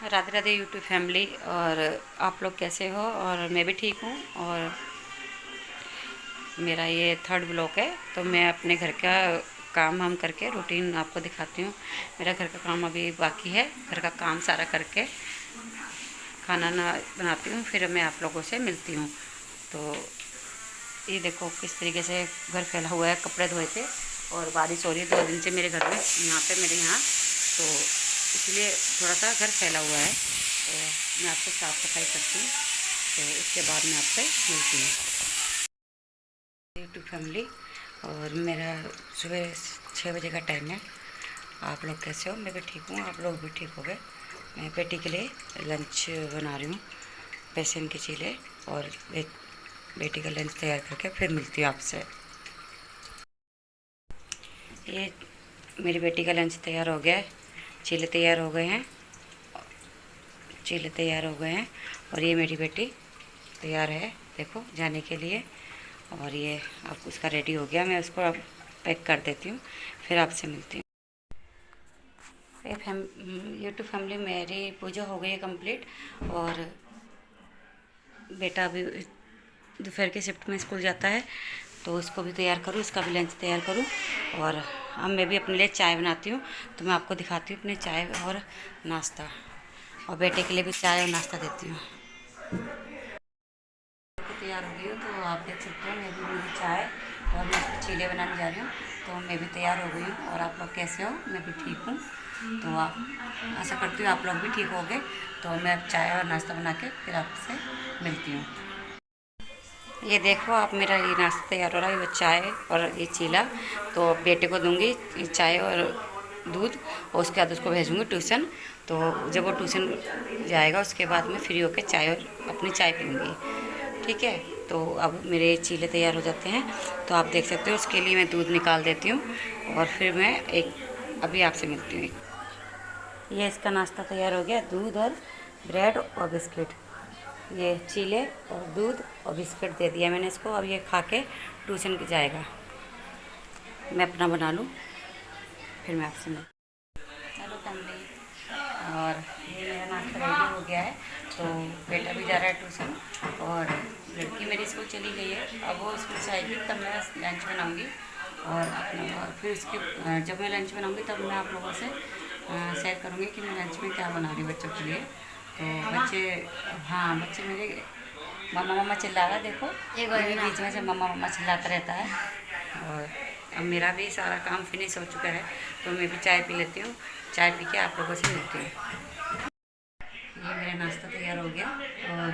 Radhe Radhe YouTube family. और आप लोग कैसे हो? और मैं भी ठीक हूँ। और मेरा ये थर्ड ब्लॉक है, तो मैं अपने घर का काम हम करके रूटीन आपको दिखाती हूँ। मेरा घर का काम अभी बाकी है, घर का काम सारा करके खाना ना बनाती हूँ, फिर मैं आप लोगों से मिलती हूँ। तो ये देखो किस तरीके से घर फैला हुआ है। कपड़े धोए थे और बारिश हो रही है 2 दिन से मेरे घर में, यहाँ पे मेरे यहाँ, तो इसलिए थोड़ा सा घर फैला हुआ है। तो मैं आपसे साफ़ सफाई करती हूँ, तो उसके बाद मैं आपसे मिलती हूँ। यूट्यूब फैमिली, और मेरा सुबह 6 बजे का टाइम है। आप लोग कैसे हो? मैं भी ठीक हूँ, आप लोग भी ठीक हो गए। मैं बेटी के लिए लंच बना रही हूँ, बेसन के चीले, और बेटी का लंच तैयार करके फिर मिलती हूँ आपसे। ये मेरी बेटी का लंच तैयार हो गया है, चीले तैयार हो गए हैं, चीले तैयार हो गए हैं। और ये मेरी बेटी तैयार है, देखो, जाने के लिए। और ये अब उसका रेडी हो गया, मैं उसको अब पैक कर देती हूँ, फिर आपसे मिलती हूँ। यूट्यूब फैमिली, मेरी पूजा हो गई है कंप्लीट। और बेटा अभी दोपहर के शिफ्ट में स्कूल जाता है, तो उसको भी तैयार करूँ, इसका भी लंच तैयार करूँ। और अब मैं भी अपने लिए चाय बनाती हूँ, तो मैं आपको दिखाती हूँ अपने चाय और नाश्ता। और बेटे के लिए भी चाय और नाश्ता देती हूँ। तैयार हो गई हूँ, तो आप देख सकते हो मैं भी मेरी चाय और मैं चीले बनाने जा रही हूँ। तो मैं भी तैयार हो गई हूँ। और आप लोग कैसे हो? मैं भी ठीक हूँ। तो आप, आशा करती हूँ आप लोग भी ठीक होंगे। तो मैं अब चाय और नाश्ता बना के फिर आपसे मिलती हूँ। ये देखो, आप, मेरा ये नाश्ता तैयार हो रहा है, वो चाय और ये चीला। तो बेटे को दूंगी चाय और दूध, और उसके बाद उसको भेजूँगी ट्यूशन। तो जब वो ट्यूशन जाएगा, उसके बाद मैं फ्री होकर चाय और अपनी चाय पीऊँगी, ठीक है। तो अब मेरे चीले तैयार हो जाते हैं, तो आप देख सकते हो। उसके लिए मैं दूध निकाल देती हूँ, और फिर मैं अभी आपसे मिलती हूँ। ये इसका नाश्ता तैयार हो गया, दूध और ब्रेड और बिस्किट। ये चीले और दूध और बिस्किट दे दिया मैंने इसको। अब ये खा के ट्यूशन जाएगा। मैं अपना बना लूँ, फिर मैं आपसे मिलूँ। हेलो फैमिली, और ये मेरा नाश्ता रेडी हो गया है। तो बेटा भी जा रहा है ट्यूशन, और लड़की मेरी स्कूल चली गई है। अब वो स्कूल से आएगी तब मैं लंच बनाऊँगी। और अपना, और फिर उसके जब मैं लंच बनाऊँगी तब मैं आप लोगों से शेयर करूँगी कि मैं लंच में क्या बना रही हूँ बच्चों के लिए। तो बच्चे, हाँ, बच्चे मेरे मम्मा मम्मा चिल्ला रहा है, देखो, ये बीच में से मम्मा मम्मा चिल्लाता रहता है। और अब मेरा भी सारा काम फिनिश हो चुका है, तो मैं भी चाय पी लेती हूँ। चाय पी के आप लोगों से मिलती हूँ। ये मेरा नाश्ता तैयार हो गया, और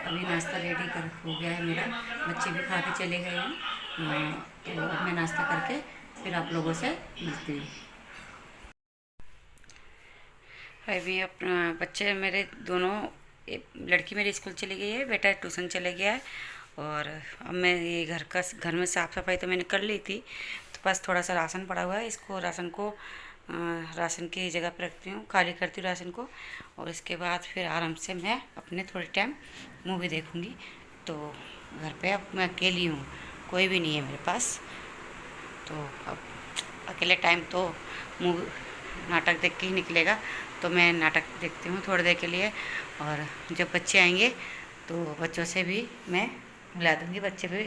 अभी नाश्ता रेडी हो गया है मेरा। बच्चे भी खा के चले गए हैं। तो अब मैं नाश्ता करके फिर आप लोगों से मिलती हूँ। अभी अपना बच्चे मेरे दोनों, लड़की मेरी स्कूल चली गई है, बेटा ट्यूशन चले गया है। और अब मैं ये घर में साफ़ सफाई तो मैंने कर ली थी, तो बस थोड़ा सा राशन पड़ा हुआ है। इसको राशन की जगह पर रखती हूँ, खाली करती हूँ राशन को। और इसके बाद फिर आराम से मैं अपने थोड़ी टाइम मूवी देखूँगी। तो घर पे अब मैं अकेली हूँ, कोई भी नहीं है मेरे पास। तो अब अकेले टाइम तो मूवी, नाटक देख के ही निकलेगा। तो मैं नाटक देखती हूँ थोड़ी देर के लिए। और जब बच्चे आएंगे तो बच्चों से भी मैं मिला दूँगी। बच्चे भी,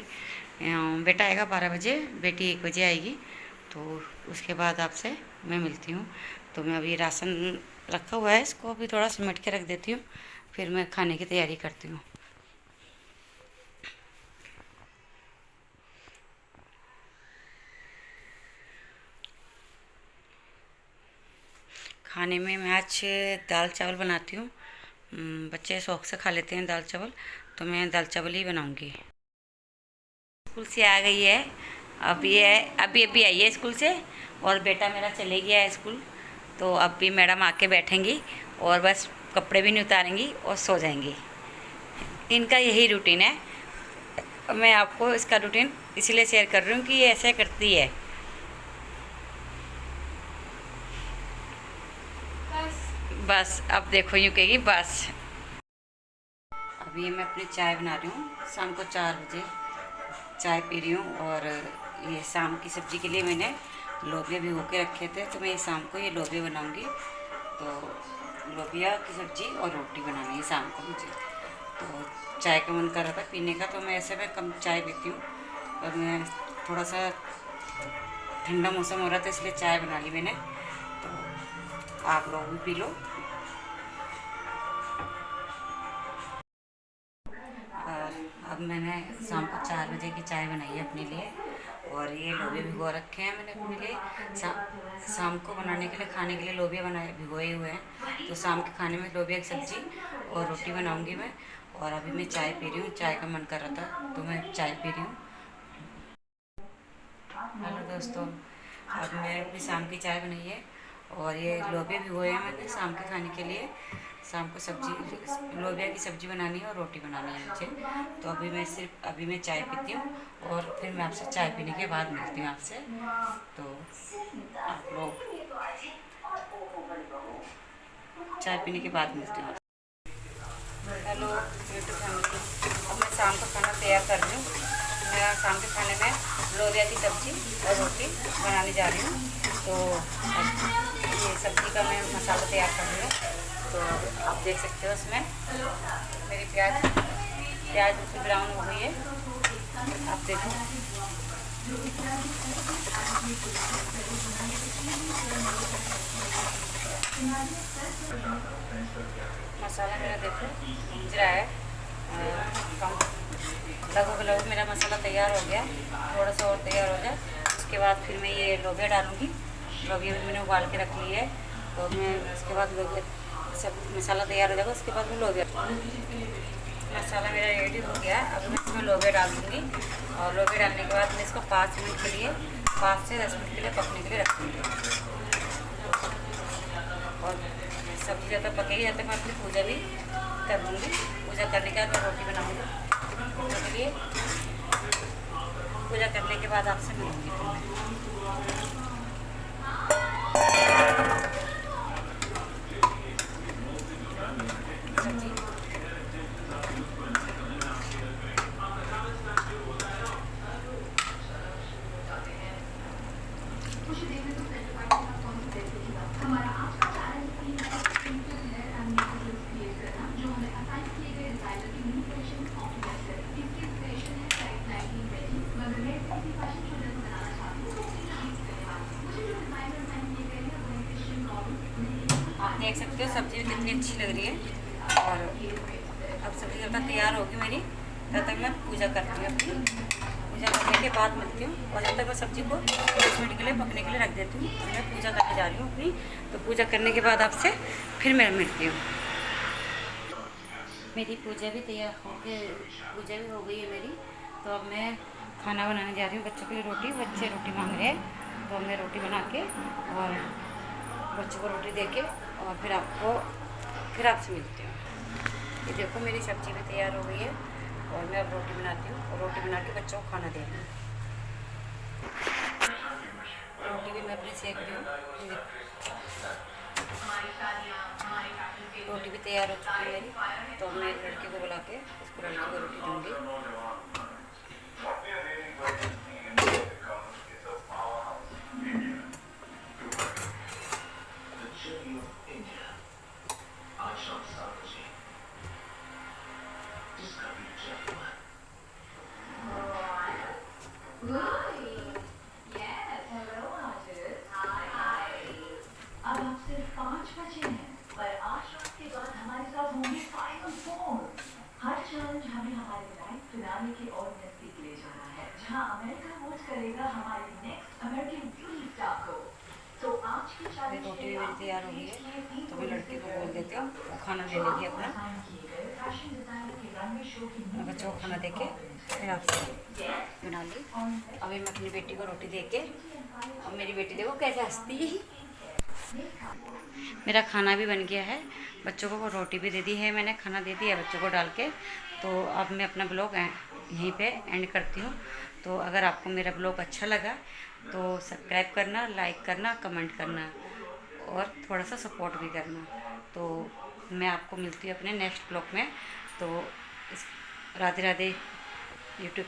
बेटा आएगा 12 बजे, बेटी 1 बजे आएगी। तो उसके बाद आपसे मैं मिलती हूँ। तो मैं अभी राशन रखा हुआ है, इसको अभी थोड़ा समेट के रख देती हूँ, फिर मैं खाने की तैयारी करती हूँ। खाने में मैं आज दाल चावल बनाती हूँ। बच्चे शौक से खा लेते हैं दाल चावल, तो मैं दाल चावल ही बनाऊँगी। स्कूल से आ गई है, अब ये अभी अभी आई है स्कूल से। और बेटा मेरा चले गया है स्कूल। तो अब भी मैडम आके बैठेंगी, और बस कपड़े भी नहीं उतारेंगी और सो जाएंगी। इनका यही रूटीन है। मैं आपको इसका रूटीन इसलिए शेयर कर रही हूँ कि ये ऐसे करती है। बस अब देखो, यूँ कहेगी बस। अभी मैं अपनी चाय बना रही हूँ, शाम को 4 बजे चाय पी रही हूँ। और ये शाम की सब्ज़ी के लिए मैंने लोबिया भिगो के रखे थे, तो मैं ये शाम को ये लोबिया बनाऊँगी। तो लोबिया की सब्ज़ी और रोटी बनानी है शाम को मुझे। तो चाय का मन कर रहा था पीने का, तो मैं ऐसे में कम चाय पीती हूँ, और मैं थोड़ा सा ठंडा मौसम हो रहा था इसलिए चाय बना ली मैंने। तो आप लोग भी पी लो। और अब मैंने शाम को 4 बजे की चाय बनाई है अपने लिए, और ये लोबिया भिगो रखे हैं मैंने अपने लिए शाम को बनाने के लिए, खाने के लिए लोबिया बनाए भिगोए हुए हैं। तो शाम के खाने में लोबिया की सब्ज़ी और रोटी बनाऊंगी मैं। और अभी मैं चाय पी रही हूँ, चाय का मन कर रहा था तो मैं चाय पी रही हूँ। हेलो दोस्तों, अब मैं अपनी शाम की चाय बनाई है, और ये लोबिया भिगोए हैं मैंने शाम के खाने के लिए। शाम को सब्जी लोबिया की सब्ज़ी बनानी है और रोटी बनानी है मुझे। तो अभी मैं चाय पीती हूँ, और फिर मैं आपसे चाय पीने के बाद मिलती हूँ आपसे। तो आप लोग चाय पीने के बाद मिलती हूँ। हेलो यूट्यूब फैमिली, अब मैं शाम का खाना तैयार कर रही हूँ। मैं शाम के खाने में लोबिया की सब्ज़ी और रोटी बनाने जा रही हूँ। तो ये सब्ज़ी का मैं मसाला तैयार कर रही हूँ। तो आप देख सकते हो उसमें मेरी प्याज उसमें ब्राउन हो गई है, आप देखो। मसाला मेरा देखो भूंज रहा है, लगभग मेरा मसाला तैयार हो गया। थोड़ा सा और तैयार हो जाए उसके बाद फिर मैं ये लोबिया डालूँगी। लोबिया भी मैंने उबाल के रख ली है, तो मैं उसके बाद लोबिया सब मसाला तैयार हो जाएगा, उसके बाद मैं लोबिया मसाला मेरा रेडी हो गया। अब मैं इसमें लोबिया डाल दूँगी, और लोबिया डालने के बाद मैं इसको 5 मिनट के लिए 5 से 10 मिनट के लिए पकने के लिए रख दूँगी। और सब्ज़ी ज़्यादा पकेगी जाते मैं अपनी पूजा भी कर दूँगी। पूजा करने के बाद मैं रोटी बनाऊँगी पूजा के लिए। पूजा करने के बाद आपसे मिलूँगी आप देख सकते हो सब्ज़ी कितनी अच्छी लग रही है। और अब सब्ज़ी जब तक तैयार होगी मेरी, तब तक मैं पूजा करती हूँ अपनी। पूजा करने के बाद मिलती हूँ, और जब तक मैं सब्ज़ी को 10 मिनट के लिए पकने के लिए रख देती हूँ। तो मैं पूजा करने जा रही हूँ अपनी। तो पूजा करने के बाद आपसे फिर मैं मिलती हूँ। मेरी पूजा भी तैयार हो गई, पूजा भी हो गई है मेरी। तो अब मैं खाना बनाने जा रही हूँ बच्चों के लिए रोटी। बच्चे रोटी मांग रहे हैं, तो मैं रोटी बना के और बच्चों को रोटी दे के और फिर आपसे मिलती हूँ। ये देखो मेरी सब्ज़ी भी तैयार हो गई है, और मैं अब रोटी बनाती हूँ, और रोटी बना के बच्चों को खाना दे रही हूँ। रोटी भी मैं अपनी सेक रही हूँ। रोटी भी तैयार हो चुकी है मेरी, तो मैं लड़के को बुला के उसको लड़के को रोटी दूँगी। अब आप सिर्फ 5 बचे हैं, पर आज रात के बाद हमारे साथ होंगे फाइनल 4। हर चैलेंज हमें हमारे ग्रैंड फिनाले के और नजदीक ले जाना है, जहां अमेरिका वोट करेगा हमारे नेक्स्ट अमेरिकन ब्यूटी स्टार को। तो आज की चैलेंज रोटी भी मेरी तैयार हो गई है, तो मैं लड़के को बोल देती हूँ वो खाना ले लेगी अपना। मैं बच्चों को खाना दे के फिर आपसे बना ली। अभी मैं अपनी बेटी को रोटी दे के, अब मेरी बेटी देखो कैसे हंसती है। मेरा खाना भी बन गया है, बच्चों को रोटी भी दे दी है मैंने, खाना दे दिया बच्चों को डाल के। तो अब मैं अपना ब्लॉग यहीं पे एंड करती हूँ। तो अगर आपको मेरा ब्लॉग अच्छा लगा तो सब्सक्राइब करना, लाइक करना, कमेंट करना, और थोड़ा सा सपोर्ट भी करना। तो मैं आपको मिलती हूँ अपने नेक्स्ट ब्लॉग में। तो राधे राधे यूट्यूब।